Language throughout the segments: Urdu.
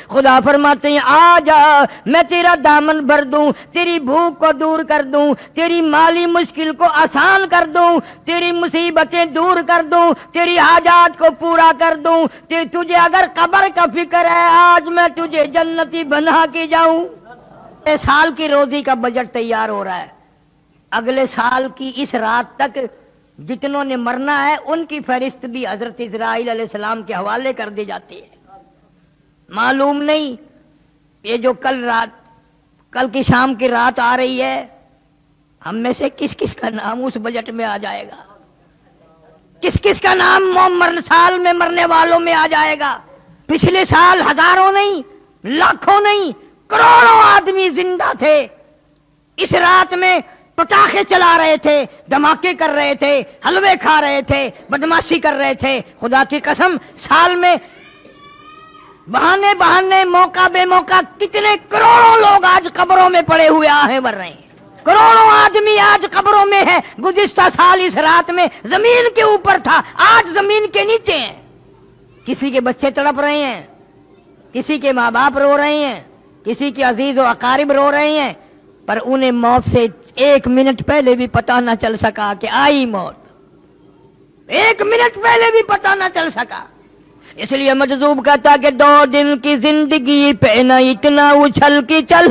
خدا فرماتے ہیں آ جا میں تیرا دامن بھر دوں، تیری بھوک کو دور کر دوں، تیری مالی مشکل کو آسان کر دوں، تیری مصیبتیں دور کر دوں، تیری حاجات کو پورا کر دوں، تجھے اگر قبر کا فکر ہے آج میں تجھے جنتی بنا کے جاؤں۔ اس سال کی روزی کا بجٹ تیار ہو رہا ہے، اگلے سال کی اس رات تک جتنوں نے مرنا ہے ان کی فہرست بھی حضرت اسرائیل علیہ السلام کے حوالے کر دی جاتی ہے۔ معلوم نہیں یہ جو کل کی شام کی رات آ رہی ہے ہم میں سے کس کس کا نام اس بجٹ میں آ جائے گا، کس کس کا نام سال میں مرنے والوں میں آ جائے گا۔ پچھلے سال ہزاروں نہیں، لاکھوں نہیں، کروڑوں آدمی زندہ تھے، اس رات میں پٹاخے چلا رہے تھے، دھماکے کر رہے تھے، حلوے کھا رہے تھے، بدماشی کر رہے تھے۔ خدا کی قسم سال میں بہانے موقع بے موقع کتنے کروڑوں لوگ آج قبروں میں پڑے ہوئے آہیں بھر رہے ہیں، کروڑوں آدمی آج قبروں میں ہے۔ گزشتہ سال اس رات میں زمین کے اوپر تھا، آج زمین کے نیچے ہیں۔ کسی کے بچے تڑپ رہے ہیں، کسی کے ماں باپ رو رہے ہیں، کسی کے عزیز و اقارب رو رہے ہیں، پر انہیں موت سے ایک منٹ پہلے بھی پتہ نہ چل سکا کہ آئی موت، ایک منٹ پہلے بھی پتہ نہ چل سکا۔ اس لیے مجذوب کہتا کہ 2 دن کی زندگی پہ نہ اتنا اچھل کی چل،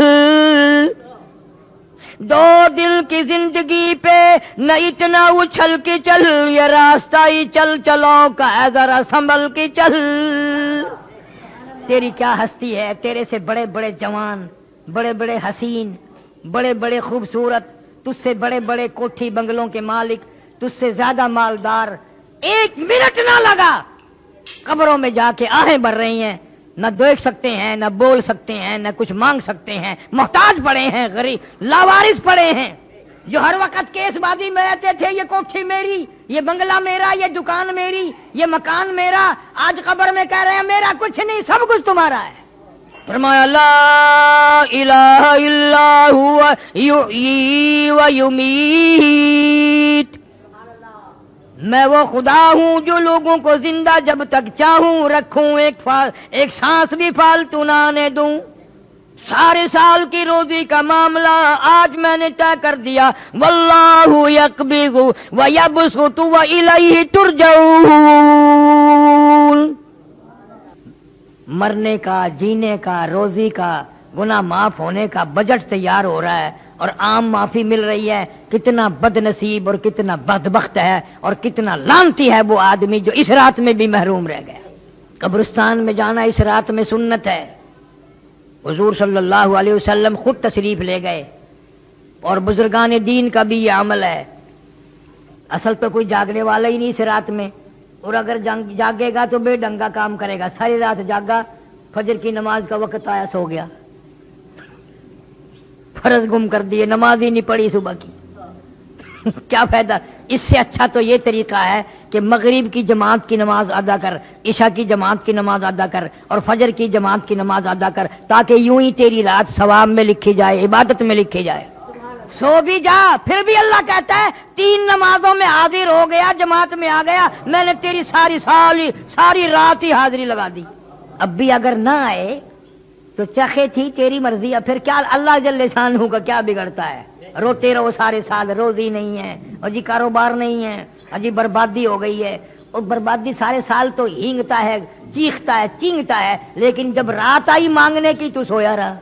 2 دن کی زندگی پہ نہ اتنا اچھل کی چل، یہ راستہ ہی چل چلو کا ہے ذرا سنبھل کی چل۔ تیری کیا ہستی ہے، تیرے سے بڑے بڑے جوان، بڑے بڑے حسین، بڑے بڑے خوبصورت، تجھ سے بڑے بڑے کوٹھی بنگلوں کے مالک، تجھ سے زیادہ مالدار، ایک منٹ نہ لگا قبروں میں جا کے آہیں بھر رہی ہیں، نہ دیکھ سکتے ہیں، نہ بول سکتے ہیں، نہ کچھ مانگ سکتے ہیں، محتاج پڑے ہیں، غریب لاوارث پڑے ہیں۔ جو ہر وقت کیس بازی میں رہتے تھے یہ کوٹھی میری، یہ بنگلہ میرا، یہ دکان میری، یہ مکان میرا، آج قبر میں کہہ رہے ہیں میرا کچھ نہیں، سب کچھ تمہارا ہے۔ فرمایا لا الہ الا ہوا یحیی و یمیت، میں وہ خدا ہوں جو لوگوں کو زندہ جب تک چاہوں رکھوں، ایک سانس بھی فالتو نہ آنے دوں۔ سارے سال کی روزی کا معاملہ آج میں نے طے کر دیا، واللہ یقبض ویبسط والیہ ترجعون۔ مرنے کا، جینے کا، روزی کا، گناہ معاف ہونے کا بجٹ تیار ہو رہا ہے اور عام معافی مل رہی ہے۔ کتنا بد نصیب اور کتنا بدبخت ہے اور کتنا لعنتی ہے وہ آدمی جو اس رات میں بھی محروم رہ گیا۔ قبرستان میں جانا اس رات میں سنت ہے، حضور صلی اللہ علیہ وسلم خود تشریف لے گئے، اور بزرگان دین کا بھی یہ عمل ہے۔ اصل تو کوئی جاگنے والا ہی نہیں اس رات میں، اور اگر جاگے گا تو بے ڈنگا کام کرے گا۔ ساری رات جاگا، فجر کی نماز کا وقت آیا سو گیا، فرض گم کر دیے، نماز ہی نہیں پڑھی صبح کی، کیا فائدہ؟ اس سے اچھا تو یہ طریقہ ہے کہ مغرب کی جماعت کی نماز ادا کر، عشاء کی جماعت کی نماز ادا کر، اور فجر کی جماعت کی نماز ادا کر، تاکہ یوں ہی تیری رات ثواب میں لکھی جائے، عبادت میں لکھی جائے۔ سو بھی جا، پھر بھی اللہ کہتا ہے 3 نمازوں میں حاضر ہو گیا، جماعت میں آ گیا، میں نے تیری ساری رات ہی حاضری لگا دی۔ اب بھی اگر نہ آئے تو چخے تھی تیری مرضی، اب پھر کیا اللہ جل شانہ کا کیا بگڑتا ہے؟ روتے رہو سارے سال، روزی نہیں ہے، اور جی کاروبار نہیں ہے، اجی بربادی ہو گئی ہے، اور بربادی سارے سال تو ہینگتا ہے، چیختا ہے، چینگتا ہے، لیکن جب رات آئی مانگنے کی تو سویا رہا،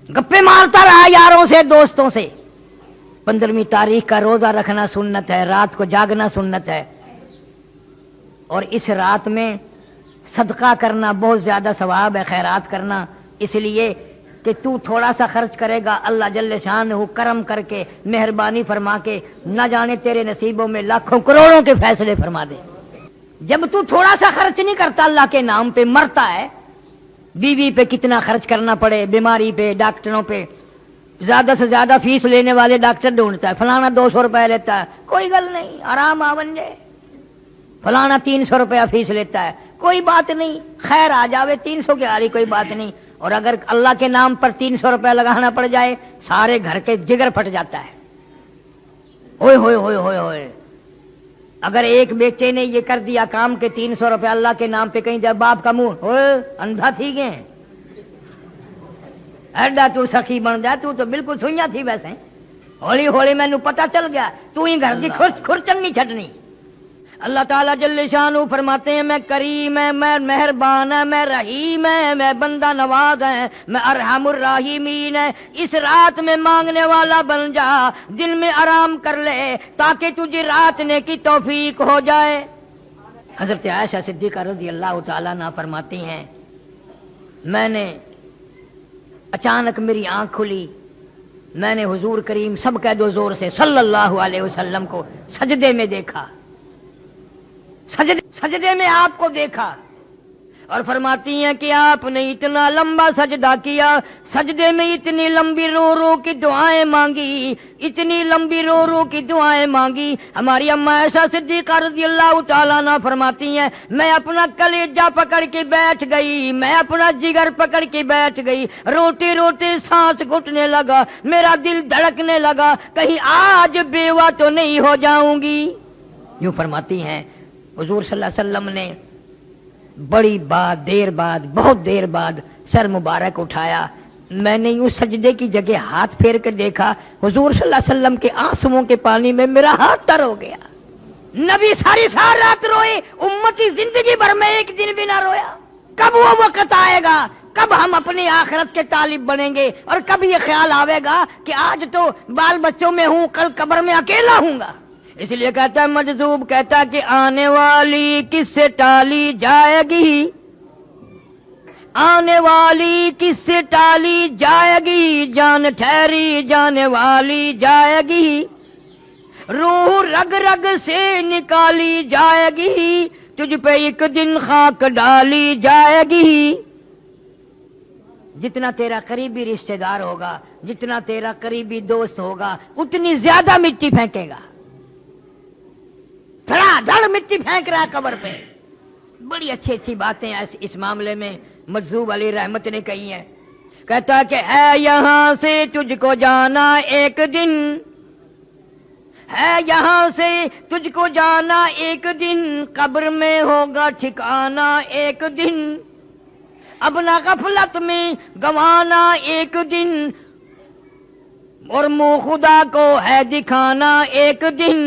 گپے مارتا رہا یاروں سے، دوستوں سے۔ 15ویں تاریخ کا روزہ رکھنا سنت ہے، رات کو جاگنا سنت ہے، اور اس رات میں صدقہ کرنا بہت زیادہ ثواب ہے، خیرات کرنا، اس لیے کہ تو تھوڑا سا خرچ کرے گا، اللہ جل شانہ کرم کر کے، مہربانی فرما کے، نہ جانے تیرے نصیبوں میں لاکھوں کروڑوں کے فیصلے فرما دے۔ جب تو تھوڑا سا خرچ نہیں کرتا اللہ کے نام پہ، مرتا ہے، بیوی پہ کتنا خرچ کرنا پڑے، بیماری پہ، ڈاکٹروں پہ، زیادہ سے زیادہ فیس لینے والے ڈاکٹر ڈھونڈتا ہے، فلانا 200 روپے لیتا ہے، کوئی گل نہیں، آرام آون جائے، فلانا 300 روپیہ فیس لیتا ہے، کوئی بات نہیں، خیر آ جاوے، 300 کی آ رہی کوئی بات نہیں۔ اور اگر اللہ کے نام پر 300 روپے لگانا پڑ جائے، سارے گھر کے جگر پھٹ جاتا ہے، ہوئے ہوئے ہوئے ہوئے ہوئے، اگر ایک بیٹے نے یہ کر دیا کام کے 300 روپے اللہ کے نام پہ کہیں جب باپ کا منہ اندھا تھی گئے ایڈا تو سخی بن جا، تو بالکل سوئیاں تھی ویسے ہولی ہولی مینو پتا چل گیا تو ہی گھر کی کھرچن نہیں چھٹنی۔ اللہ تعالیٰ جل شانہ فرماتے ہیں میں کریم ہے، میں مہربان ہے، میں رحیم ہے، میں بندہ نواز ہے، میں ارحم الراحمین ہے۔ اس رات میں مانگنے والا بن جا، دل میں آرام کر لے تاکہ تجھے رات نے کی توفیق ہو جائے۔ حضرت عائشہ صدیقہ رضی اللہ تعالیٰ عنہا فرماتی ہیں میں نے اچانک میری آنکھ کھلی، میں نے حضور کریم سب کہہ دو زور سے صلی اللہ علیہ وسلم کو سجدے میں دیکھا، سجدے میں آپ کو دیکھا، اور فرماتی ہیں کہ آپ نے اتنا لمبا سجدہ کیا، سجدے میں اتنی لمبی رو رو کی دعائیں مانگی، اتنی لمبی رو رو کی دعائیں مانگی۔ ہماری اماں عائشہ صدیقہ رضی اللہ تعالیٰ عنہ فرماتی ہیں میں اپنا کلیجہ پکڑ کے بیٹھ گئی، میں اپنا جگر پکڑ کے بیٹھ گئی، روتے روتے سانس گھٹنے لگا، میرا دل دھڑکنے لگا، کہیں آج بیوہ تو نہیں ہو جاؤں گی۔ یوں فرماتی ہیں حضور صلی اللہ علیہ وسلم نے بڑی بات دیر بعد، بہت دیر بعد سر مبارک اٹھایا، میں نے یوں سجدے کی جگہ ہاتھ پھیر کر دیکھا، حضور صلی اللہ علیہ وسلم کے آنسوؤں کے پانی میں میرا ہاتھ تر ہو گیا۔ نبی ساری رات روئے، امتی زندگی بھر میں ایک دن بھی نہ رویا۔ کب وہ وقت آئے گا، کب ہم اپنی آخرت کے طالب بنیں گے، اور کب یہ خیال آئے گا کہ آج تو بال بچوں میں ہوں، کل قبر میں اکیلا ہوں گا۔ اس لیے کہتا ہے مجذوب کہتا ہے کہ آنے والی کس سے ٹالی جائے گی، آنے والی کس سے ٹالی جائے گی، جان ٹھہری جانے والی جائے گی، روح رگ رگ سے نکالی جائے گی، تجھ پہ ایک دن خاک ڈالی جائے گی۔ جتنا تیرا قریبی رشتہ دار ہوگا، جتنا تیرا قریبی دوست ہوگا، اتنی زیادہ مٹی پھینکے گا۔ دھڑا دھڑ مٹی پھینک رہا قبر پہ۔ بڑی اچھی اچھی باتیں اس معاملے میں مجذوب علی رحمت نے کہی ہیں۔ کہتا کہ ہے یہاں سے تجھ کو جانا ایک دن، ہے یہاں سے تجھ کو جانا ایک دن، قبر میں ہوگا ٹھکانا ایک دن، اب نہ غفلت میں گوانا ایک دن، اور منہ خدا کو ہے دکھانا ایک دن۔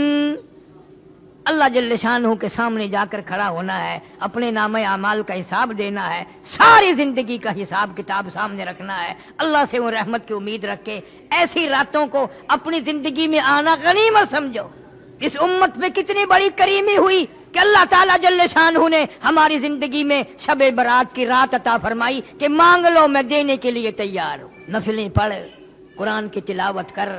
اللہ جل شانہ کے سامنے جا کر کھڑا ہونا ہے، اپنے نام اعمال کا حساب دینا ہے، ساری زندگی کا حساب کتاب سامنے رکھنا ہے، اللہ سے وہ رحمت کی امید رکھ کے ایسی راتوں کو اپنی زندگی میں آنا غنیمت سمجھو۔ اس امت میں کتنی بڑی کریمی ہوئی کہ اللہ تعالیٰ جل شانہ نے ہماری زندگی میں شب برات کی رات عطا فرمائی کہ مانگ لو میں دینے کے لیے تیار ہوں۔ نفلیں پڑھ، قرآن کی تلاوت کر،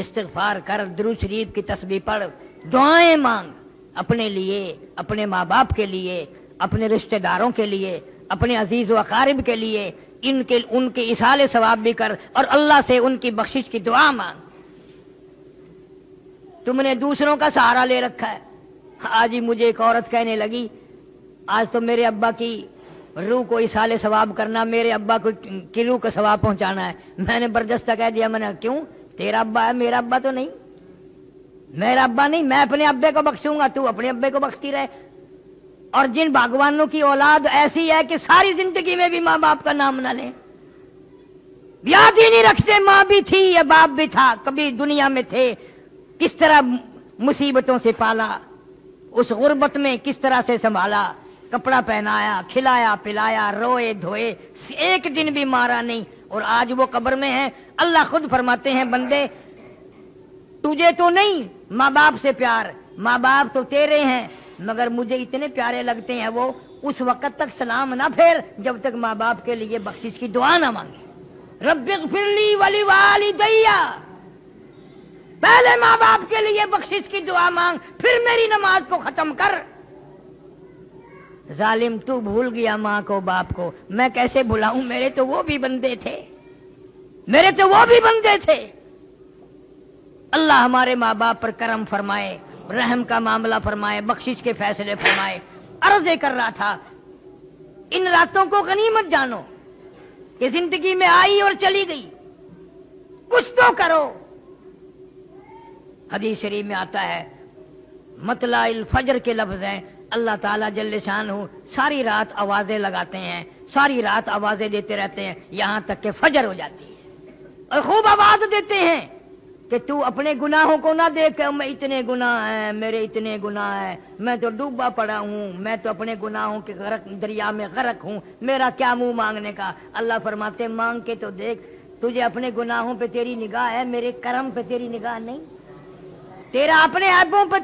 استغفار کر، درود شریف کی تسبیح پڑھ، دعائیں مانگ، اپنے لیے، اپنے ماں باپ کے لیے، اپنے رشتہ داروں کے لیے، اپنے عزیز و اقارب کے لیے، ان کے ایصال ثواب بھی کر، اور اللہ سے ان کی بخشش کی دعا مانگ۔ تم نے دوسروں کا سہارا لے رکھا ہے۔ آج ہی مجھے ایک عورت کہنے لگی آج تو میرے ابا کی روح کو ایصال ثواب کرنا، میرے ابا کو کی روح کا ثواب پہنچانا ہے۔ میں نے بردستہ کہہ دیا، میں نے کیوں، تیرا ابا ہے، میرا ابا تو نہیں، میرا ابا نہیں، میں اپنے ابے کو بخشوں گا، تو اپنے ابے کو بخشتی رہے۔ اور جن باغوانوں کی اولاد ایسی ہے کہ ساری زندگی میں بھی ماں باپ کا نام نہ لیں، یاد ہی نہیں رکھتے ماں بھی تھی یا باپ بھی تھا، کبھی دنیا میں تھے، کس طرح مصیبتوں سے پالا، اس غربت میں کس طرح سے سنبھالا، کپڑا پہنایا، کھلایا پلایا، روئے دھوئے، ایک دن بھی مارا نہیں، اور آج وہ قبر میں ہے۔ اللہ خود فرماتے ہیں بندے تجھے تو نہیں ماں باپ سے پیار، ماں باپ تو تیرے ہیں، مگر مجھے اتنے پیارے لگتے ہیں وہ اس وقت تک سلام نہ پھیر جب تک ماں باپ کے لیے بخشش کی دعا نہ مانگے۔ رب اغفر لی ولوالدی، پہلے ماں باپ کے لیے بخشش کی دعا مانگ، پھر میری نماز کو ختم کر۔ ظالم تو بھول گیا ماں کو باپ کو، میں کیسے بھلاؤں، میرے تو وہ بھی بندے تھے، میرے تو وہ بھی بندے تھے۔ اللہ ہمارے ماں باپ پر کرم فرمائے، رحم کا معاملہ فرمائے، بخشش کے فیصلے فرمائے۔ عرض کر رہا تھا ان راتوں کو غنیمت جانو کہ زندگی میں آئی اور چلی گئی، کچھ تو کرو۔ حدیث شریف میں آتا ہے مطلع الفجر کے لفظ ہیں. اللہ تعالیٰ جل شانہ ساری رات آوازیں لگاتے ہیں، ساری رات آوازیں دیتے رہتے ہیں یہاں تک کہ فجر ہو جاتی ہے، اور خوب آواز دیتے ہیں کہ تو اپنے گناہوں کو نہ دیکھ، میں اتنے گناہ ہیں، میرے اتنے گناہ ہیں، میں تو ڈوبا پڑا ہوں، میں تو اپنے گناہوں کے دریا میں غرق ہوں، میرا کیا منہ مانگنے کا. اللہ فرماتے مانگ کے تو دیکھ، تجھے اپنے گناہوں پہ تیری نگاہ ہے، میرے کرم پہ تیری نگاہ نہیں. تیرا اپنے عیبوں پہ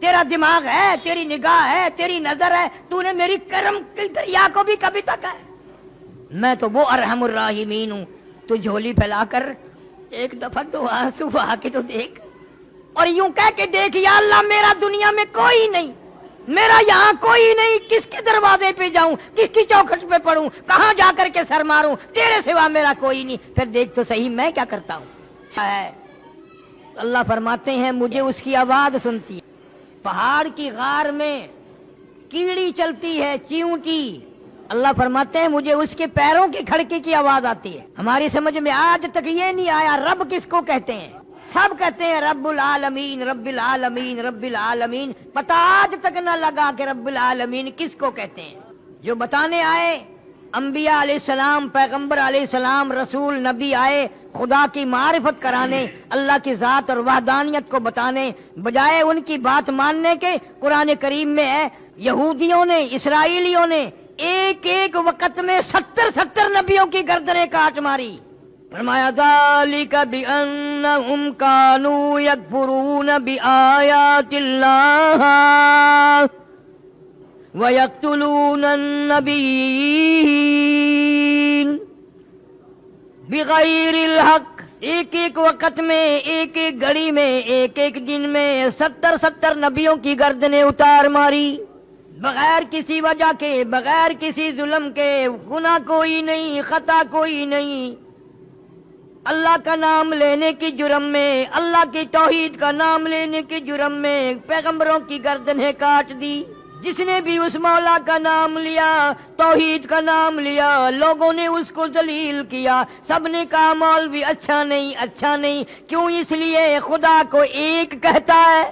تیرا دماغ ہے، تیری نگاہ ہے، تیری نظر ہے، تو نے میری کرم کی دریا کو بھی کبھی تک ہے. میں تو وہ ارحم الراحمین ہوں. تو جھولی پھیلا کر ایک دفعہ تو آنسو بہا کے تو دیکھ، اور یوں کہہ کے دیکھ یا اللہ میرا دنیا میں کوئی نہیں، میرا یہاں کوئی نہیں، کس کے دروازے پہ جاؤں، کس کی چوکھٹ پہ پڑھوں، کہاں جا کر کے سر ماروں، تیرے سوا میرا کوئی نہیں. پھر دیکھ تو صحیح میں کیا کرتا ہوں. اللہ فرماتے ہیں مجھے اس کی آواز سنتی ہے. پہاڑ کی غار میں کیڑی چلتی ہے، چیونٹی، اللہ فرماتے ہیں مجھے اس کے پیروں کی کھڑکی کی آواز آتی ہے. ہماری سمجھ میں آج تک یہ نہیں آیا رب کس کو کہتے ہیں. سب کہتے ہیں رب العالمین رب العالمین رب العالمین، پتہ آج تک نہ لگا کہ رب العالمین کس کو کہتے ہیں. جو بتانے آئے انبیاء علیہ السلام، پیغمبر علیہ السلام، رسول نبی آئے خدا کی معرفت کرانے، اللہ کی ذات اور وحدانیت کو بتانے، بجائے ان کی بات ماننے کے قرآن کریم میں ہے یہودیوں نے، اسرائیلیوں نے ایک ایک وقت میں 70 نبیوں کی گردنیں کاٹ ماری. فرمایا ذالک بأنہم کانوا یکفرون بآیات اللہ وَيَقْتُلُونَ النَّبِيِّينَ بِغَيْرِ الْحَقِّ. ایک ایک وقت میں، ایک ایک گھڑی میں، ایک ایک دن میں 70 نبیوں کی گردنیں اتار ماری، بغیر کسی وجہ کے، بغیر کسی ظلم کے. گناہ کوئی نہیں، خطا کوئی نہیں، اللہ کا نام لینے کی جرم میں، اللہ کی توحید کا نام لینے کی جرم میں پیغمبروں کی گردنیں کاٹ دی. جس نے بھی اس مولا کا نام لیا، توحید کا نام لیا، لوگوں نے اس کو ذلیل کیا، سب نے کہا مولوی اچھا نہیں، اچھا نہیں. کیوں؟ اس لیے خدا کو ایک کہتا ہے.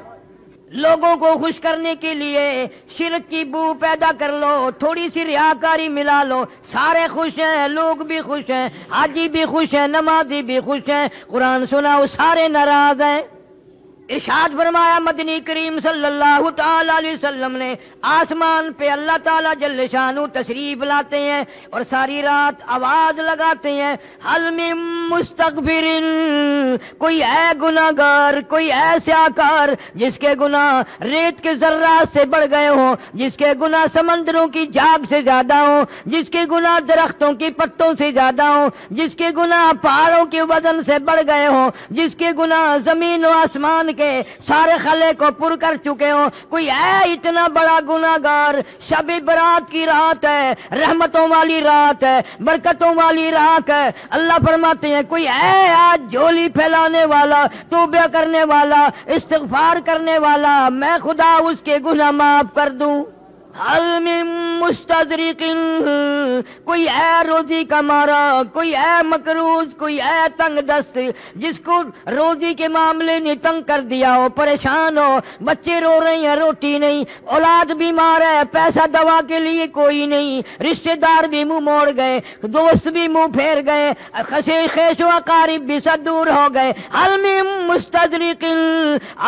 لوگوں کو خوش کرنے کے لیے شرک کی بو پیدا کر لو، تھوڑی سی ریاکاری ملا لو، سارے خوش ہیں، لوگ بھی خوش ہیں، حاجی بھی خوش ہیں، نمازی بھی خوش ہیں. قرآن سناؤ سارے ناراض ہیں. ارشاد فرمایا مدنی کریم صلی اللہ تعالی علیہ وسلم نے، آسمان پہ اللہ تعالی جل شانہ تشریف لاتے ہیں اور ساری رات آواز لگاتے ہیں حل من مستغفر. کوئی ہے گناہگار، کوئی ہے سیاکار جس کے گناہ ریت کے ذرات سے بڑھ گئے ہوں، جس کے گناہ سمندروں کی جھاگ سے زیادہ ہوں، جس کے گناہ درختوں کی پتوں سے زیادہ ہوں، جس کے گناہ پہاڑوں کے وزن سے بڑھ گئے ہوں، جس کے گناہ زمین و آسمان کے سارے خلے کو پر کر چکے ہوں. کوئی ہے اتنا بڑا گناہگار؟ شب برات کی رات ہے، رحمتوں والی رات ہے، برکتوں والی رات ہے. اللہ فرماتے ہیں کوئی ہے آج جھولی پھیلانے والا، توبہ کرنے والا، استغفار کرنے والا، میں خدا اس کے گناہ معاف کر دوں. حل من مستدرک. کوئی ہے روزی کا مارا، کوئی ہے مقروض، کوئی ہے تنگ دست، جس کو روزی کے معاملے نے تنگ کر دیا ہو، پریشان ہو، بچے رو رہے ہیں روٹی نہیں، اولاد بیمار ہے، پیسہ دوا کے لیے کوئی نہیں، رشتہ دار بھی منہ موڑ گئے، دوست بھی منہ پھیر گئے، خیش و اقارب بھی سب دور ہو گئے. حل من مستدرک.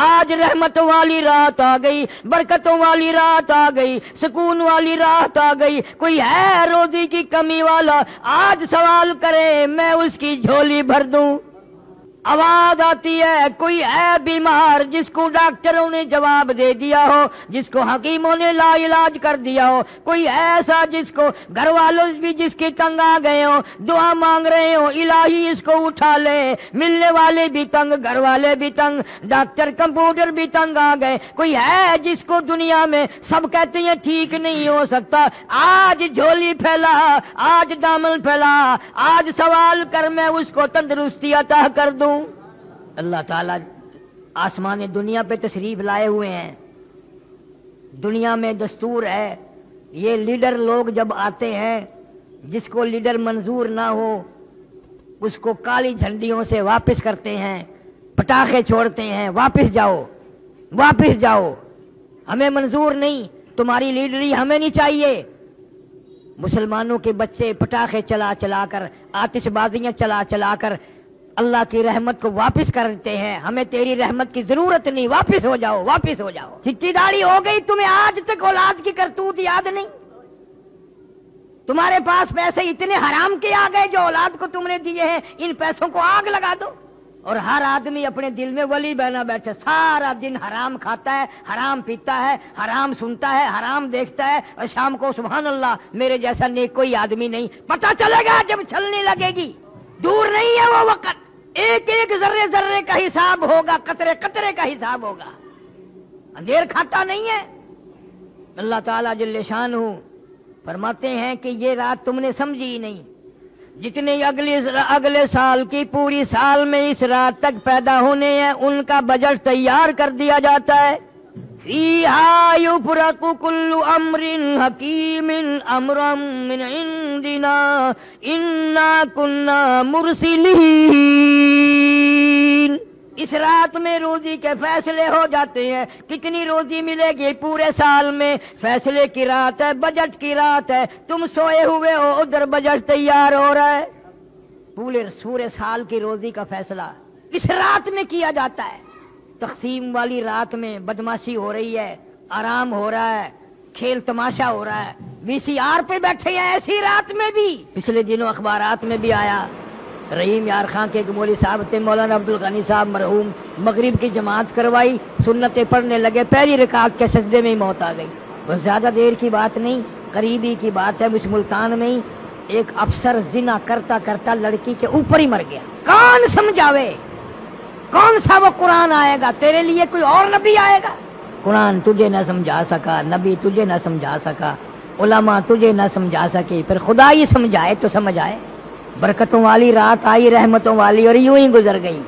آج رحمت والی رات آ گئی، برکتوں والی رات آ گئی، سکون والی رات آ گئی. کوئی ہے روزی کی کمی والا؟ آج سوال کرے میں اس کی جھولی بھر دوں. آواز آتی ہے کوئی ہے بیمار جس کو ڈاکٹروں نے جواب دے دیا ہو، جس کو حکیموں نے لا علاج کر دیا ہو. کوئی ایسا جس کو گھر والوں بھی جس کے تنگ آ گئے ہو، دعا مانگ رہے ہو الہی اس کو اٹھا لے. ملنے والے بھی تنگ، گھر والے بھی تنگ، ڈاکٹر کمپیوٹر بھی تنگ آ گئے. کوئی ہے جس کو دنیا میں سب کہتے ہیں ٹھیک نہیں ہو سکتا، آج جھولی پھیلا، آج دامن پھیلا، آج سوال کر میں اس کو تندرستی عطا کر دوں. اللہ تعالیٰ آسمان دنیا پہ تشریف لائے ہوئے ہیں. دنیا میں دستور ہے یہ لیڈر لوگ جب آتے ہیں، جس کو لیڈر منظور نہ ہو اس کو کالی جھنڈیوں سے واپس کرتے ہیں، پٹاخے چھوڑتے ہیں، واپس جاؤ. واپس جاؤ، ہمیں منظور نہیں، تمہاری لیڈری ہمیں نہیں چاہیے۔ مسلمانوں کے بچے پٹاخے چلا چلا کر، آتش بازیاں چلا چلا کر اللہ کی رحمت کو واپس کرتے ہیں، ہمیں تیری رحمت کی ضرورت نہیں، واپس ہو جاؤ، واپس ہو جاؤ۔ چٹی داڑھی ہو گئی، تمہیں آج تک اولاد کی کرتوت یاد نہیں؟ تمہارے پاس پیسے اتنے حرام کے آ گئے جو اولاد کو تم نے دیے ہیں، ان پیسوں کو آگ لگا دو۔ اور ہر آدمی اپنے دل میں ولی بنا بیٹھے، سارا دن حرام کھاتا ہے، حرام پیتا ہے، حرام سنتا ہے، حرام دیکھتا ہے، اور شام کو سبحان اللہ میرے جیسا نیک کوئی آدمی نہیں۔ پتہ چلے گا جب چھلنے لگے گی، دور نہیں ہے وہ وقت، ایک ایک ذرے ذرے کا حساب ہوگا، قطرے قطرے کا حساب ہوگا، اندھیر کھاتا نہیں ہے۔ اللہ تعالیٰ جل شانہ فرماتے ہیں کہ یہ رات تم نے سمجھی نہیں، جتنے اگلے سال کی پوری سال میں اس رات تک پیدا ہونے ہیں ان کا بجٹ تیار کر دیا جاتا ہے۔ فیہا یفرق کل امر حکیم امرا من عندنا انا کنا مرسلین۔ اس رات میں روزی کے فیصلے ہو جاتے ہیں، کتنی روزی ملے گی پورے سال میں، فیصلے کی رات ہے، بجٹ کی رات ہے، تم سوئے ہوئے ہو، ادھر بجٹ تیار ہو رہا ہے، پورے سال کی روزی کا فیصلہ اس رات میں کیا جاتا ہے۔ تقسیم والی رات میں بدماشی ہو رہی ہے، آرام ہو رہا ہے، کھیل تماشا ہو رہا ہے، وی سی آر پہ بیٹھے ہیں ایسی رات میں بھی۔ پچھلے دنوں اخبارات میں بھی آیا، رحیم یار خان کے ایک مولوی صاحب تھے، مولانا عبد الغنی صاحب مرحوم، مغرب کی جماعت کروائی، سنتیں پڑھنے لگے، پہلی رکعت کے سجدے میں ہی موت آ گئی۔ بس زیادہ دیر کی بات نہیں، قریبی کی بات ہے، اس ملتان میں ہی ایک افسر زنا کرتا کرتا لڑکی کے اوپر ہی مر گیا۔ کون سمجھاوے؟ کون سا وہ قرآن آئے گا؟ تیرے لیے کوئی اور نبی آئے گا؟ قرآن تجھے نہ سمجھا سکا، نبی تجھے نہ سمجھا سکا، علماء تجھے نہ سمجھا سکے، پھر خدا ہی سمجھائے تو سمجھ آئے۔ برکتوں والی رات آئی، رحمتوں والی، اور یوں ہی گزر گئی،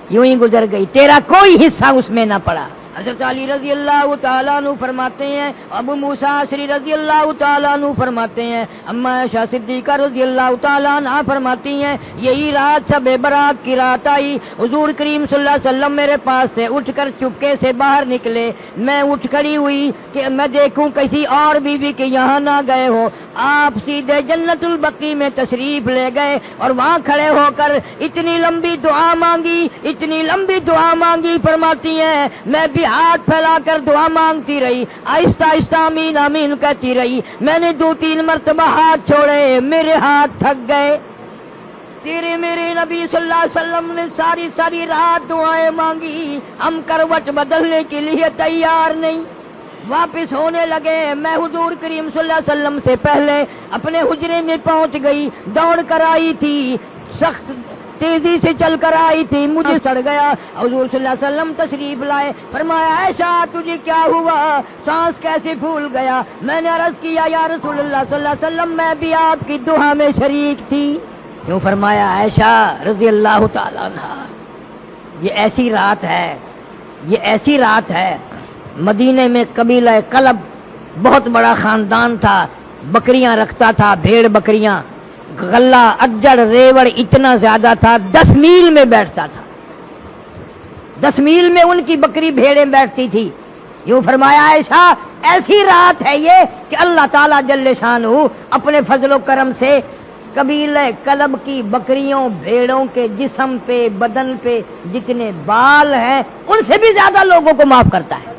یوں ہی گزر گئی، تیرا کوئی حصہ اس میں نہ پڑا۔ حضرت علی رضی اللہ تعالیٰ عنہ فرماتے ہیں، ابو موسیٰ اشعری رضی اللہ تعالیٰ عنہ فرماتے ہیں، اما عائشہ صدیقہ رضی اللہ تعالیٰ عنہ فرماتی ہیں، یہی رات شب برات کی رات آئی، حضور کریم صلی اللہ علیہ وسلم میرے پاس سے اٹھ کر چپکے سے باہر نکلے، میں اٹھ کھڑی ہوئی کہ میں دیکھوں کسی اور بیوی کے یہاں نہ گئے ہو، آپ سیدھے جنت البقیع میں تشریف لے گئے اور وہاں کھڑے ہو کر اتنی لمبی دعا مانگی، اتنی لمبی دعا مانگی، فرماتی ہیں میں بھی ہاتھ پھیلا کر دعا مانگتی رہی، آہستہ آہستہ آمین آمین کہتی رہی، میں نے 2-3 مرتبہ ہاتھ چھوڑے، میرے ہاتھ تھک گئے۔ تیرے میرے نبی صلی اللہ علیہ وسلم نے ساری رات دعائیں مانگی، ہم کروٹ بدلنے کے لیے تیار نہیں۔ واپس ہونے لگے، میں حضور کریم صلی اللہ علیہ وسلم سے پہلے اپنے حجرے میں پہنچ گئی، دوڑ کر آئی تھی، سخت تیزی سے چل کر آئی تھی، مجھے سڑ گیا۔ حضور صلی اللہ علیہ وسلم تشریف لائے، فرمایا عائشہ تجھے کیا ہوا، سانس کیسے پھول گیا؟ میں نے عرض کیا یا رسول اللہ صلی اللہ علیہ وسلم میں بھی آپ کی دعا میں شریک تھی۔ کیوں؟ فرمایا عائشہ رضی اللہ تعالیٰ عنہ، یہ ایسی رات ہے، یہ ایسی رات ہے، مدینے میں قبیلہ کلب بہت بڑا خاندان تھا، بکریاں رکھتا تھا، بھیڑ بکریاں، غلہ اجڑ ریوڑ اتنا زیادہ تھا، 10 میل میں بیٹھتا تھا، 10 میل میں ان کی بکری بھیڑیں بیٹھتی تھی۔ یوں فرمایا عائشہ ایسی رات ہے یہ کہ اللہ تعالیٰ جل شانہ اپنے فضل و کرم سے قبیلہ کلب کی بکریوں بھیڑوں کے جسم پہ بدن پہ جتنے بال ہیں ان سے بھی زیادہ لوگوں کو معاف کرتا ہے،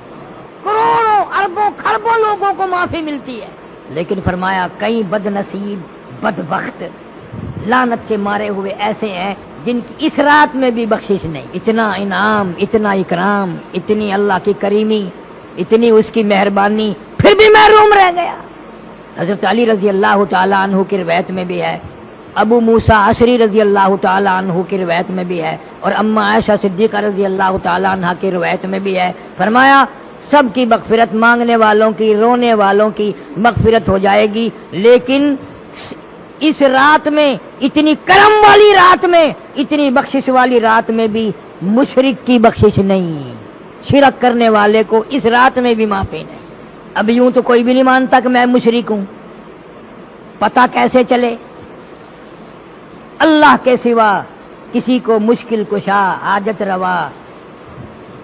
کروڑوں اربوں کھربوں لوگوں کو معافی ملتی ہے۔ لیکن فرمایا کئی بد نصیب بدبخت لعنت کے مارے ہوئے ایسے ہیں جن کی اس رات میں بھی بخشش نہیں۔ اتنا انعام، اتنا اکرام، اتنی اللہ کی کریمی، اتنی اس کی مہربانی، پھر بھی محروم رہ گیا۔ حضرت علی رضی اللہ تعالیٰ عنہ کی روایت میں بھی ہے، ابو موسیٰ اشعری رضی اللہ تعالیٰ عنہ کی روایت میں بھی ہے، اور اما عائشہ صدیقہ رضی اللہ تعالیٰ عنہ کی روایت میں بھی ہے، فرمایا سب کی مغفرت، مانگنے والوں کی، رونے والوں کی مغفرت ہو جائے گی، لیکن اس رات میں، اتنی کرم والی رات میں، اتنی بخشش والی رات میں بھی مشرک کی بخشش نہیں، شرک کرنے والے کو اس رات میں بھی معافی نہیں۔ اب یوں تو کوئی بھی نہیں مانتا کہ میں مشرک ہوں، پتہ کیسے چلے؟ اللہ کے سوا کسی کو مشکل کشا، حاجت روا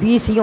20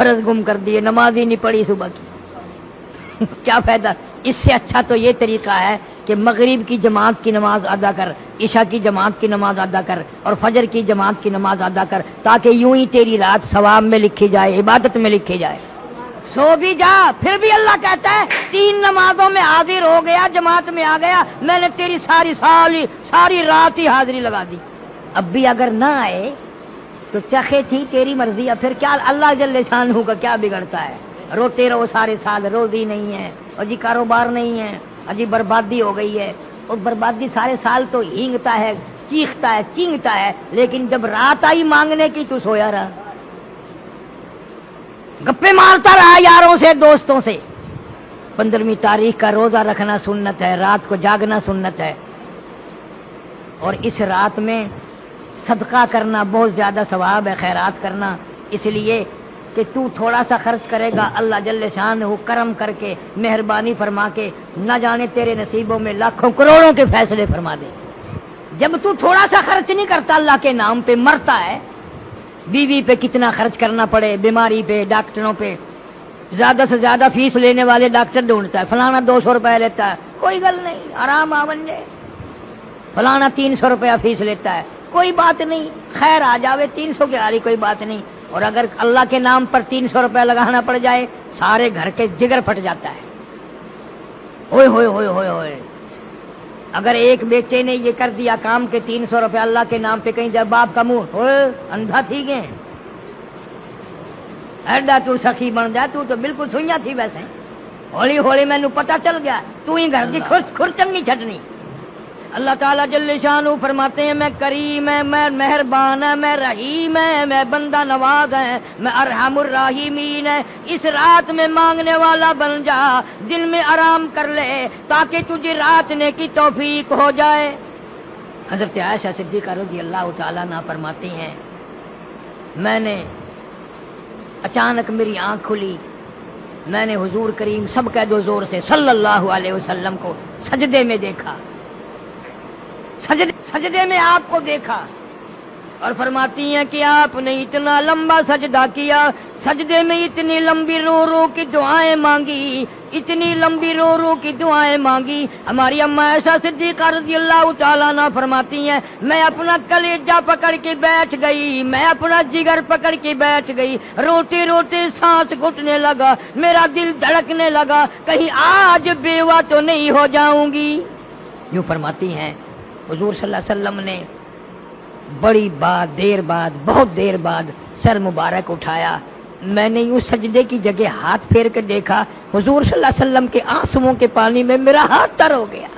فرض گم کر دیے، نماز ہی نہیں پڑھی صبح کی کیا فائدہ؟ اس سے اچھا تو یہ طریقہ ہے کہ مغرب کی جماعت کی نماز ادا کر، عشاء کی جماعت کی نماز ادا کر، اور فجر کی جماعت کی نماز ادا کر، تاکہ یوں ہی تیری رات ثواب میں لکھی جائے، عبادت میں لکھی جائے۔ سو بھی جا، پھر بھی اللہ کہتا ہے 3 نمازوں میں حاضر ہو گیا، جماعت میں آ گیا، میں نے تیری ساری رات ہی حاضری لگا دی۔ اب بھی اگر نہ آئے تو چخے تھی تیری مرضی، اب پھر کیا اللہ جل شانہ کا کیا بگڑتا ہے؟ روتے رہو سارے سال، روزی نہیں ہے، اور جی کاروبار نہیں ہے، اجی بربادی ہو گئی ہے، اور بربادی سارے سال تو ہینگتا ہے، چیختا ہے، چینگتا ہے، لیکن جب رات آئی مانگنے کی تو سویا رہا، گپے مارتا رہا یاروں سے، دوستوں سے۔ 15ویں تاریخ کا روزہ رکھنا سنت ہے، رات کو جاگنا سنت ہے، اور اس رات میں صدقہ کرنا بہت زیادہ ثواب ہے، خیرات کرنا، اس لیے کہ تو تھوڑا سا خرچ کرے گا، اللہ جل شانہ کرم کر کے، مہربانی فرما کے، نہ جانے تیرے نصیبوں میں لاکھوں کروڑوں کے فیصلے فرما دے۔ جب تو تھوڑا سا خرچ نہیں کرتا اللہ کے نام پہ، مرتا ہے، بیوی پہ کتنا خرچ کرنا پڑے، بیماری پہ، ڈاکٹروں پہ، زیادہ سے زیادہ فیس لینے والے ڈاکٹر ڈھونڈتا ہے، فلانا 200 روپے لیتا ہے، کوئی گل نہیں، آرام آون جائے، فلانا 300 روپیہ فیس لیتا ہے، کوئی بات نہیں، خیر آ جاوے، 300 کی آ رہی کوئی بات نہیں۔ اور اگر اللہ کے نام پر 300 روپے لگانا پڑ جائے، سارے گھر کے جگر پھٹ جاتا ہے، ہوئے ہوئے ہوئے ہوئے ہوئے۔ اگر ایک بیٹے نے یہ کر دیا کام کہ 300 روپے اللہ کے نام پہ، کہیں جب باپ کا منہ ہوئے اندھا تھی گئے، ایڈا تو سخی بن جائے، تو بالکل سوئیاں تھی ویسے، ہولی ہولی میں پتہ چل گیا، تو ہی گھر کی کھرچنگی چھٹنی۔ اللہ تعالیٰ جل شانہ فرماتے ہیں میں کریم ہے، میں مہربان ہے، میں رحیم ہے، میں بندہ نواز ہے، میں ارحم الراحمین ہے۔ اس رات میں مانگنے والا بن جا، دل میں آرام کر لے، تاکہ تجھے رات نے کی توفیق ہو جائے۔ حضرت عائشہ صدیقہ رضی اللہ تعالیٰ عنہا فرماتی ہیں میں نے اچانک میری آنکھ کھلی، میں نے حضور کریم سب کا جو زور سے صلی اللہ علیہ وسلم کو سجدے میں دیکھا، سجدے میں آپ کو دیکھا، اور فرماتی ہیں کہ آپ نے اتنا لمبا سجدہ کیا، سجدے میں اتنی لمبی رو رو کی دعائیں مانگی، اتنی لمبی رو رو کی دعائیں مانگی۔ ہماری اماں عائشہ صدیقہ رضی اللہ تعالیٰ عنہ فرماتی ہیں میں اپنا کلیجہ پکڑ کے بیٹھ گئی، میں اپنا جگر پکڑ کے بیٹھ گئی، روتے روتے سانس گھٹنے لگا، میرا دل دھڑکنے لگا، کہیں آج بیوہ تو نہیں ہو جاؤں گی۔ یوں فرماتی ہیں حضور صلی اللہ علیہ وسلم نے بڑی بہت دیر بعد سر مبارک اٹھایا، میں نے یوں سجدے کی جگہ ہاتھ پھیر کے دیکھا، حضور صلی اللہ علیہ وسلم کے آنسوؤں کے پانی میں میرا ہاتھ تر ہو گیا۔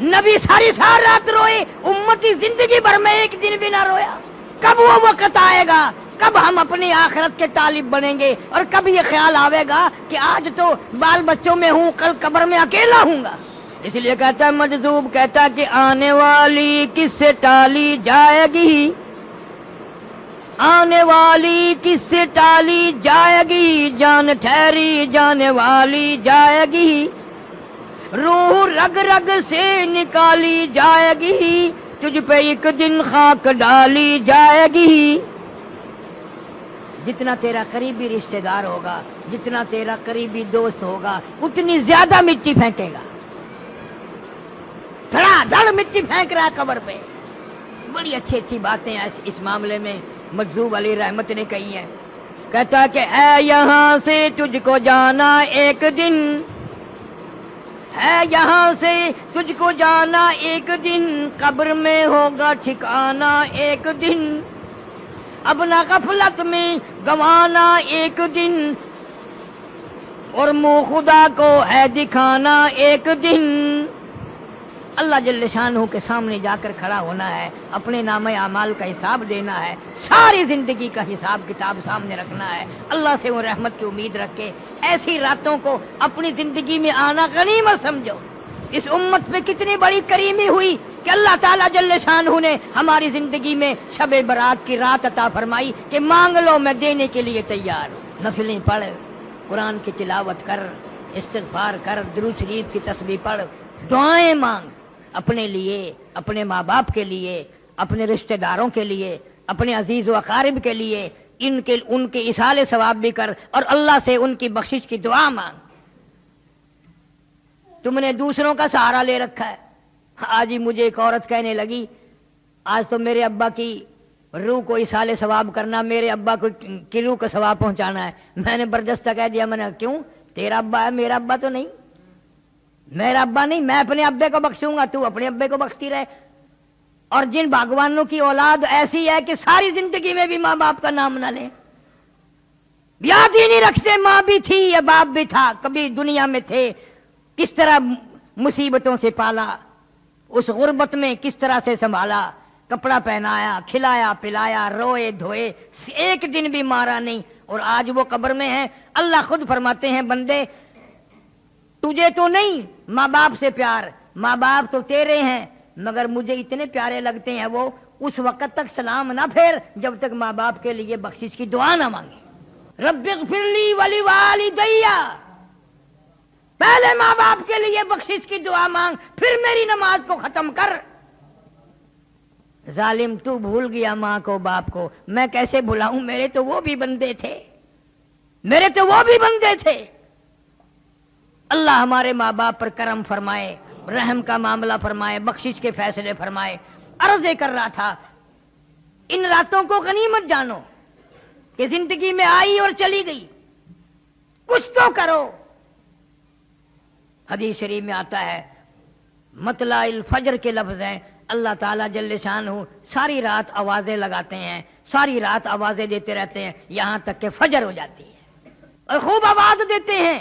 نبی ساری رات روئے، امتی زندگی بھر میں ایک دن بھی نہ رویا۔ کب وہ وقت آئے گا، کب ہم اپنی آخرت کے طالب بنیں گے، اور کب یہ خیال آئے گا کہ آج تو بال بچوں میں ہوں، کل قبر میں اکیلا ہوں گا۔ اس لیے کہتا ہے مجذوب، کہتا کہ آنے والی کس سے ٹالی جائے گی، آنے والی کس سے ٹالی جائے گی، جان ٹھہری جانے والی جائے گی، روح رگ رگ سے نکالی جائے گی، تجھ پہ ایک دن خاک ڈالی جائے گی۔ جتنا تیرا قریبی رشتہ دار ہوگا، جتنا تیرا قریبی دوست ہوگا، اتنی زیادہ مٹی پھینکے گا، دھڑا دھڑ مٹی پھینک رہا ہے قبر پہ۔ بڑی اچھی اچھی باتیں اس معاملے میں مجذوب علی رحمت نے کہی ہیں، کہتا کہ ہے یہاں سے تجھ کو جانا ایک دن، ہے یہاں سے تجھ کو جانا ایک دن، قبر میں ہوگا ٹھکانا ایک دن، اب نہ غفلت میں گوانا ایک دن، اور منہ خدا کو ہے دکھانا ایک دن۔ اللہ جل شانہ کے سامنے جا کر کھڑا ہونا ہے، اپنے نامہ اعمال کا حساب دینا ہے، ساری زندگی کا حساب کتاب سامنے رکھنا ہے۔ اللہ سے وہ رحمت کی امید رکھ کے ایسی راتوں کو اپنی زندگی میں آنا غنیمت سمجھو۔ اس امت پہ کتنی بڑی کریمی ہوئی کہ اللہ تعالیٰ جل شانہ نے ہماری زندگی میں شب برات کی رات عطا فرمائی کہ مانگ لو میں دینے کے لیے تیار ہوں۔ نفلیں پڑھ، قرآن کی تلاوت کر، استغفار کر، درود شریف کی تسبیح پڑھ، دعائیں مانگ، اپنے لیے، اپنے ماں باپ کے لیے، اپنے رشتہ داروں کے لیے، اپنے عزیز و اقارب کے لیے۔ ان کے ایصال ثواب بھی کر اور اللہ سے ان کی بخشش کی دعا مانگ۔ تم نے دوسروں کا سہارا لے رکھا ہے۔ آج ہی مجھے ایک عورت کہنے لگی آج تو میرے ابا کی روح کو ایصال ثواب کرنا، میرے ابا کو کی روح کا ثواب پہنچانا ہے۔ میں نے بردستہ کہہ دیا، میں نے کیوں؟ تیرا ابا ہے، میرا ابا تو نہیں، میرا ابا نہیں، میں اپنے ابے کو بخشوں گا، تو اپنے ابے کو بخشتی رہے۔ اور جن بھگوانوں کی اولاد ایسی ہے کہ ساری زندگی میں بھی ماں باپ کا نام نہ لیں، یاد ہی نہیں رکھتے ماں بھی تھی یا باپ بھی تھا، کبھی دنیا میں تھے، کس طرح مصیبتوں سے پالا، اس غربت میں کس طرح سے سنبھالا، کپڑا پہنایا، کھلایا پلایا، روئے دھوئے، ایک دن بھی مارا نہیں، اور آج وہ قبر میں ہیں۔ اللہ خود فرماتے ہیں بندے تجھے تو نہیں ماں باپ سے پیار، ماں باپ تو تیرے ہیں مگر مجھے اتنے پیارے لگتے ہیں وہ، اس وقت تک سلام نہ پھیر جب تک ماں باپ کے لیے بخشش کی دعا نہ مانگے۔ رب اغفر لی ولوالدی، پہلے ماں باپ کے لیے بخشش کی دعا مانگ، پھر میری نماز کو ختم کر۔ ظالم تو بھول گیا ماں کو باپ کو، میں کیسے بھلاؤں؟ میرے تو وہ بھی بندے تھے، میرے تو وہ بھی بندے تھے۔ اللہ ہمارے ماں باپ پر کرم فرمائے، رحم کا معاملہ فرمائے، بخشش کے فیصلے فرمائے۔ عرض کر رہا تھا ان راتوں کو غنیمت جانو کہ زندگی میں آئی اور چلی گئی، کچھ تو کرو۔ حدیث شریف میں آتا ہے مطلع الفجر کے لفظ ہیں، اللہ تعالیٰ جل شانہ ساری رات آوازیں لگاتے ہیں، ساری رات آوازیں دیتے رہتے ہیں یہاں تک کہ فجر ہو جاتی ہے، اور خوب آواز دیتے ہیں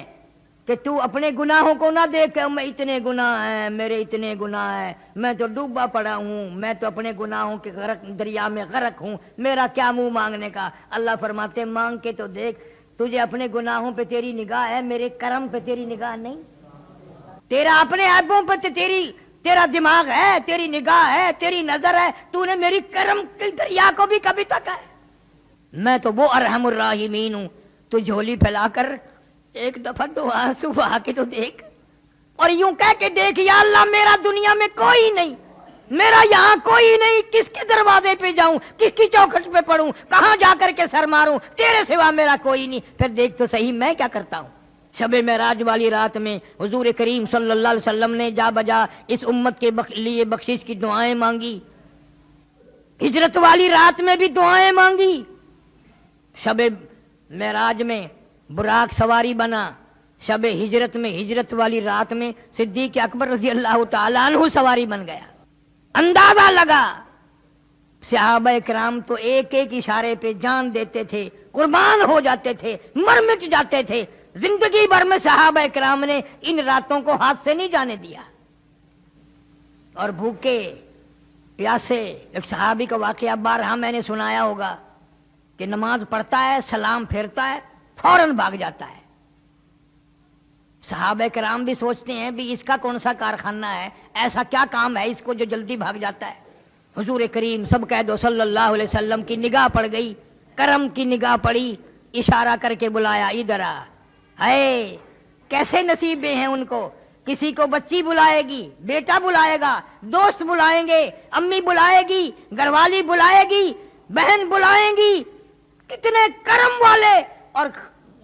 کہ تو اپنے گناہوں کو نہ دیکھ، میں اتنے گناہ ہیں، میرے اتنے گناہ ہیں، میں تو ڈوبا پڑا ہوں، میں تو اپنے گناہوں کے دریا میں غرق ہوں، میرا کیا منہ مانگنے کا۔ اللہ فرماتے مانگ کے تو دیکھ، تجھے اپنے گناہوں پہ تیری نگاہ ہے، میرے کرم پہ تیری نگاہ نہیں، تیرا اپنے عیبوں پہ تیرا دماغ ہے، تیری نگاہ ہے، تیری نظر ہے، تو نے میری کرم کے دریا کو بھی کبھی تک ہے۔ میں تو وہ ارحم الراحمین ہوں، تو جھولی پھیلا کر ایک دفعہ دو آنسو بہا کے تو دیکھ، اور یوں کہہ کے دیکھ یا اللہ میرا دنیا میں کوئی نہیں، میرا یہاں کوئی نہیں، کس کے دروازے پہ جاؤں، کس کی چوکھٹ پہ پڑھوں، کہاں جا کر کے سر ماروں، تیرے سوا میرا کوئی نہیں۔ پھر دیکھ تو صحیح میں کیا کرتا ہوں۔ شب معراج والی رات میں حضور کریم صلی اللہ علیہ وسلم نے جا بجا اس امت کے لیے بخشش کی دعائیں مانگی، ہجرت والی رات میں بھی دعائیں مانگی، شب معراج میں براق سواری بنا، شب ہجرت میں ہجرت والی رات میں صدیق اکبر رضی اللہ تعالیٰ عنہ سواری بن گیا۔ اندازہ لگا صحابہ کرام تو ایک ایک اشارے پہ جان دیتے تھے، قربان ہو جاتے تھے، مر مٹ جاتے تھے۔ زندگی بھر میں صحابہ کرام نے ان راتوں کو ہاتھ سے نہیں جانے دیا، اور بھوکے پیاسے۔ ایک صحابی کا واقعہ بارہا میں نے سنایا ہوگا کہ نماز پڑھتا ہے، سلام پھیرتا ہے، فوراً بھاگ جاتا ہے۔ صحابہ کرام بھی سوچتے ہیں بھی اس کا کون سا کارخانہ ہے، ایسا کیا کام ہے اس کو جو جلدی بھاگ جاتا ہے۔ حضور کریم سب کہہ دو صلی اللہ علیہ وسلم کی نگاہ پڑ گئی، کرم کی نگاہ پڑی، اشارہ کر کے بلایا ادھر آ۔ ہے کیسے نصیبیں ہیں ان کو، کسی کو بچی بلائے گی، بیٹا بلائے گا، دوست بلائیں گے، امی بلائے گی، گھر والی بلائے گی، بہن بلائیں گی، کتنے کرم والے اور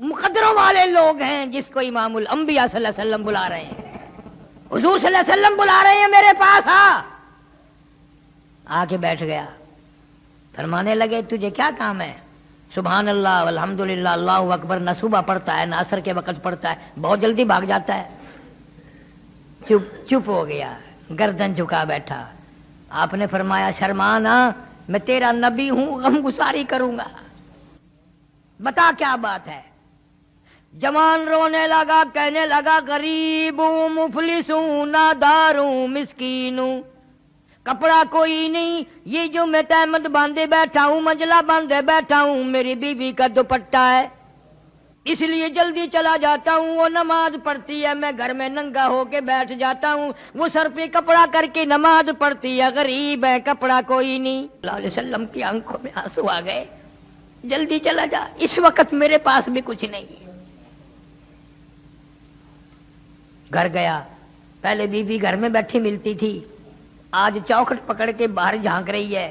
مقدروں والے لوگ ہیں جس کو امام الانبیاء صلی اللہ علیہ وسلم بلا رہے ہیں۔ حضور صلی اللہ علیہ وسلم بلا رہے ہیں میرے پاس، آ کے بیٹھ گیا، فرمانے لگے تجھے کیا کام ہے؟ سبحان اللہ والحمدللہ اللہ اکبر نہ صبح پڑھتا ہے نہ عصر کے وقت پڑھتا ہے، بہت جلدی بھاگ جاتا ہے۔ چپ ہو گیا، گردن جھکا بیٹھا۔ آپ نے فرمایا شرمانا، میں تیرا نبی ہوں، غم گساری کروں گا، بتا کیا بات ہے۔ جوان رونے لگا، کہنے لگا غریب ہوں، مفلس ہوں، نادار ہوں، مسکین ہوں، کپڑا کوئی نہیں، یہ جو میں تہمت باندھے بیٹھا ہوں، مجلہ باندھے بیٹھا ہوں، میری بیوی کا دوپٹہ ہے، اس لیے جلدی چلا جاتا ہوں، وہ نماز پڑھتی ہے، میں گھر میں ننگا ہو کے بیٹھ جاتا ہوں، وہ سر پہ کپڑا کر کے نماز پڑھتی ہے، غریب ہے، کپڑا کوئی نہیں۔ صلی اللہ علیہ وسلم کی آنکھوں میں آنسو آ گئے، جلدی چلا جا، اس وقت میرے پاس بھی کچھ نہیں ہے۔ گھر گیا، پہلے بیوی گھر میں بیٹھی ملتی تھی، آج چوکھٹ پکڑ کے باہر جھانک رہی ہے،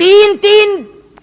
3-3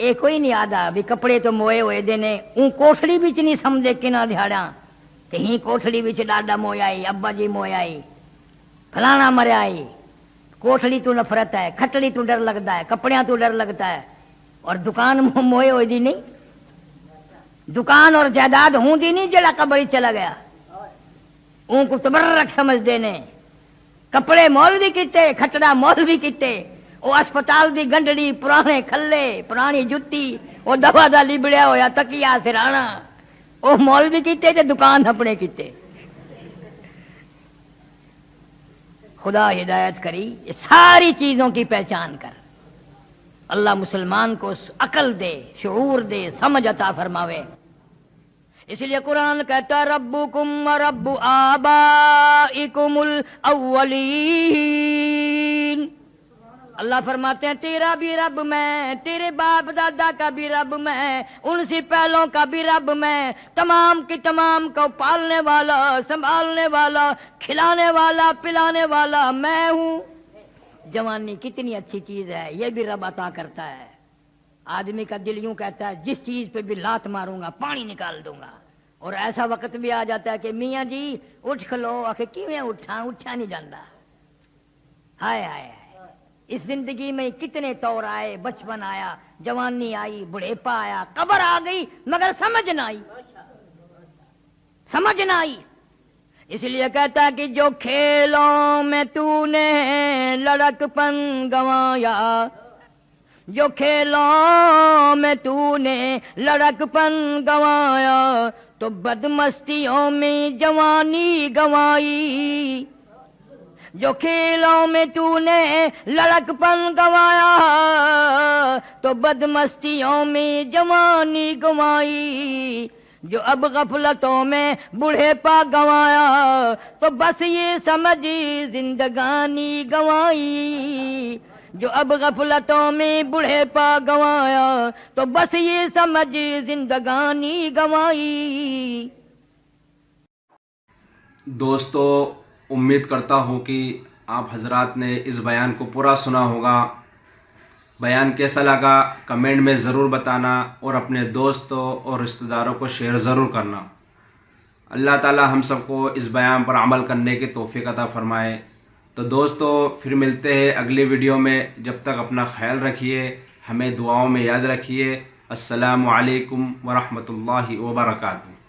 یہ کوئی نہیں آدھا بھی کپڑے تو موئے ہوئے دینے اون کوٹھڑی بچ نہیں سمجھے کنا دہاڑا کہیں کوٹھڑی بچ ڈاڈا مویا ہی ابا جی مویا ہی فلانا مریا ہی کوٹھڑی تو نفرت ہے کھٹڑی تو ڈر لگتا ہے کپڑیاں تو ڈر لگتا ہے اور دکان موئے ہوئے دی نہیں دکان اور جائیداد ہوں دی نہیں جڑا قبر چلا گیا اون کو تبرک سمجھ دینے کپڑے مول بھی کیتے کھٹڑا مول بھی کیتے وہ اسپتال دی گنڈڑی پرانے کھلے پرانی جتی وہ دوا دا لبڑیا ہویا تکیا سرانا وہ مول بھی کیتے تے دکان اپنے کیتے خدا ہدایت کری یہ ساری چیزوں کی پہچان کر اللہ مسلمان کو عقل دے شعور دے سمجھ عطا فرماوے اس لیے قرآن کہتا ہے ربکم و رب آبائکم الاولین اللہ فرماتے ہیں تیرا بھی رب میں تیرے باپ دادا کا بھی رب میں ان سے پہلوں کا بھی رب میں تمام کی تمام کو پالنے والا سنبھالنے والا کھلانے والا پلانے والا میں ہوں جوانی کتنی اچھی چیز ہے یہ بھی رب عطا کرتا ہے آدمی کا دل یوں کہتا ہے جس چیز پہ بھی لات ماروں گا پانی نکال دوں گا اور ایسا وقت بھی آ جاتا ہے کہ میاں جی اٹھ کھلو آخر کیویں اٹھا نہیں جاتا ہائے ہائے اس زندگی میں کتنے طور آئے بچپن آیا جوانی آئی بڑھیپا آیا قبر آ گئی مگر سمجھ نہ آئی اس لیے کہتا ہے کہ جو کھیلوں میں تو نے لڑک پن گنوایا جو کھیلوں میں تو نے لڑک پن گنوایا تو بدمستیوں میں جوانی گنوائی جو کھیلوں میں تو نے لڑک پن گنوایا تو بدمستیوں میں جوانی گنوائی جو اب غفلتوں میں بوڑھے پا گنوایا تو بس یہ سمجھ زندگانی گنوائی جو اب غفلتوں میں بوڑھے پا گنوایا تو بس یہ سمجھ زندگانی گنوائی دوستو امید کرتا ہوں کہ آپ حضرات نے اس بیان کو پورا سنا ہوگا بیان کیسا لگا کمنٹ میں ضرور بتانا اور اپنے دوستوں اور رشتہ داروں کو شیئر ضرور کرنا اللہ تعالی ہم سب کو اس بیان پر عمل کرنے کی توفیق عطا فرمائے تو دوستو پھر ملتے ہیں اگلی ویڈیو میں جب تک اپنا خیال رکھیے ہمیں دعاؤں میں یاد رکھیے السلام علیکم ورحمۃ اللہ وبرکاتہ